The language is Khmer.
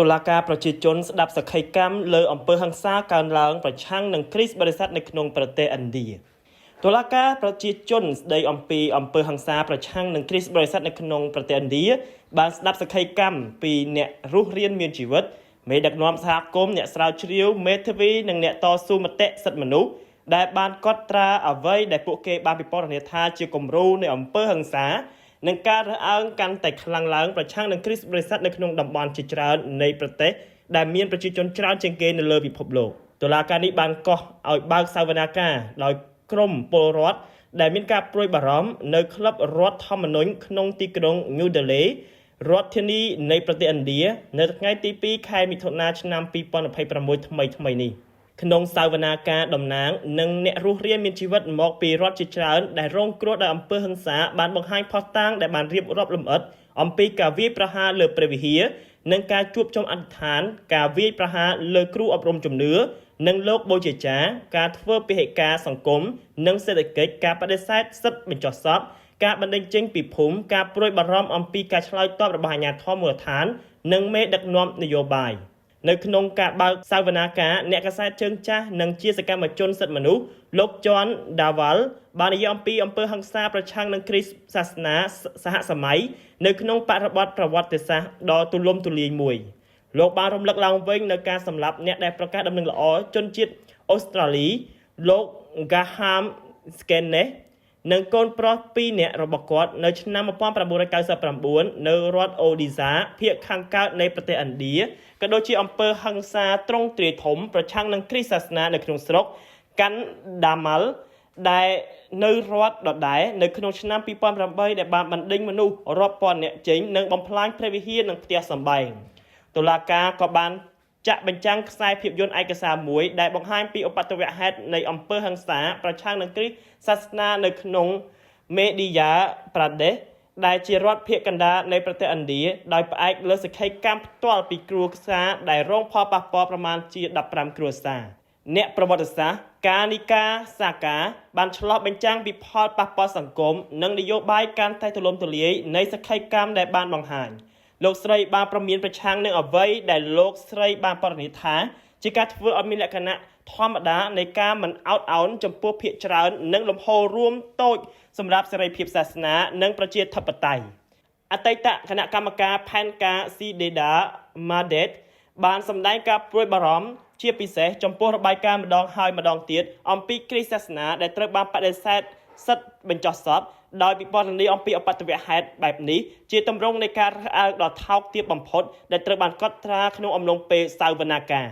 តុលាការប្រជាជនស្ដាប់សក្ខីកម្មលើអំពើហិង្សាកើនឡើងប្រឆាំងនឹងគ្រីស្ទបរិស័ទនៅក្នុងប្រទេសឥណ្ឌាតុលាការប្រជាជនស្ដីអំពីអំពើហិង្សាប្រឆាំងនឹងគ្រីស្ទបរិស័ទនៅក្នុងប្រទេសឥណ្ឌាបានស្ដាប់សក្ខីកម្មពីអ្នករស់រានមានជីវិតមេដឹកនាំសហគមន៍អ្នកស្រាវជ្រាវមេធាវីនិងអ្នកតស៊ូមតិសិទ្ធិមនុស្សដែលបានកត់ត្រាអ្វីដែលពួកគេបានពិពណ៌នាថាជាគំរូនៃអំពើហិង្សានឹងការរើសអើងកាន់តែខ្លាំងឡើងប្រឆាំងនឹងគ្រីស្ទបរិស័ទនៅក្នុងតំបន់ជាច្រើននៃប្រទេសដែលមានប្រជាជនច្រើនជាងគេនៅលើពិភពលោកតុលាការនេះបានកោះឲ្យបើកសវនាការដោយក្រមពលរដ្ឋដែលមានការព្រួយបារម្ភនៅក្លឹបរដ្ឋធម្មនុញ្ញក្នុងទីក្រុង New Delhi រដ្ឋធានីនៃប្រទេសឥណ្ឌានៅថ្ងៃទី2ខែមិថុនាឆ្នាំ2026ថ្មីនេះក្នុងសវនាការតំណាងនិងអ្នករស់រានមានជីវិតមកពីរដ្ឋជាច្រើនដែលរងគ្រោះដោយអំពើហិង្សាបានបង្ហាញភស្តុតាងដែលបានរៀបរាប់លម្អិតអំពីការវាយប្រហារលើព្រះវិហារនិងការជួបជុំអធិដ្ឋានការវាយប្រហារលើគ្រូអប់រំជំនឿនិងលោកបូជាចារ្យការធ្វើពិហិការសង្គមនិងសេដ្ឋកិច្ចការបដិសេធសិទ្ធិបញ្ចុះសពការបណ្តេញចេញពីភូមិការព្រួយបារម្ភអំពីការឆ្លើយតបរបស់អាជ្ញាធរមូលដ្ឋាននិងមេដឹកនាំនយោបាយនៅក្នុងការបើកសវនាការអ្នកកាសែតជើងចាស់និងជាសកម្មជនសិទ្ធិមនុស្សលោកជន់ដាវ៉ាល់បាននិយាយអំពីអំពើហិង្សាប្រឆាំងនឹងគ្រីស្ទសាសនាសហសម័យនៅក្នុងបរិបទប្រវត្តិសាស្ត្រដ៏ទូលំទូលាយមួយលោកបានរំលឹកឡើងវិញនៅការសម្លាប់អ្នកដែលប្រកាសដំណឹងល្អជនជាតិអូស្ត្រាលីលោក Graham Skenes និងកូនប្រុស2នាក់របស់គាត់នៅឆ្នាំ1999នៅរដ្ឋអូឌីសាភាគខាងកើតនៃប្រទេសឥណ្ឌាក៏ដូចជាអំពើហិង្សាទ្រង់ទ្រាយធំប្រឆាំងនឹងគ្រីស្ទសាសនានៅក្នុងស្រុកកាន់ដាម៉ាល់ដែលនៅរដ្ឋដដែលនៅក្នុងឆ្នាំ2008ដែលបានបណ្ដេញមនុស្សរាប់ពាន់នាក់ចេញនិងបំផ្លាញព្រះវិហារនិងផ្ទះសម្បែងតុលាការក៏បានចាក់បញ្ចាំងខ្សែភាពយន្តឯកសារមួយដែលបង្ហាញពីឧបទ្ទវហេតុនៃអំពើហិង្សាប្រឆាំងនឹងគ្រីស្ទសាសនានៅក្នុងមេឌីយ៉ាប្រាដេសដែលជារដ្ឋភាគកណ្ដាលនៃប្រទេសឥណ្ឌាដោយផ្អែកលើសក្ខីកម្មផ្ទាល់ពីគ្រួសារដែលរងផលប៉ះពាល់ប្រមាណជា15គ្រួសារអ្នកប្រវត្តិសាស្ត្រកានីកាសាកាបានឆ្លោះបញ្ចាំងពីផលប៉ះពាល់សង្គមនិងនយោបាយកាន់តែទូលំទូលាយនៃសក្ខីកម្មដែលបានបង្ហាញលោកស្រីបានប្រមានប្រឆាំងនឹងអ្វីដែលលោកស្រីបានបរិនិថាជាការធ្វើឲ្យមានលក្ខណៈធម្មតានៃការមិនអោតអោនចំពោះភាគច្រើននិងលំហូររួមតូចសម្រាប់សេរីភាពសាសនានិងប្រជាធិបតេយ្យអតីតគណៈកម្មការផែនការស៊ីដេដាម៉ាដេតបានសម្ដែងការព្រួយបារម្ភជាពិសេសចំពោះរបាយការណ៍ម្ដងហើយម្ដងទៀតអំពីគ្រីស្ទសាសនាដែលត្រូវបានបដិសេធសិទ្ធិបញ្ចុះសពដោយពិពណ៌នាអំពីឧបទ្ទវហេតុបែបនេះជាទម្រង់នៃការរើសអើងដ៏ថោកទាបបំផុតដែលត្រូវបានកត់ត្រាក្នុងអំឡុងពេលសវនាការ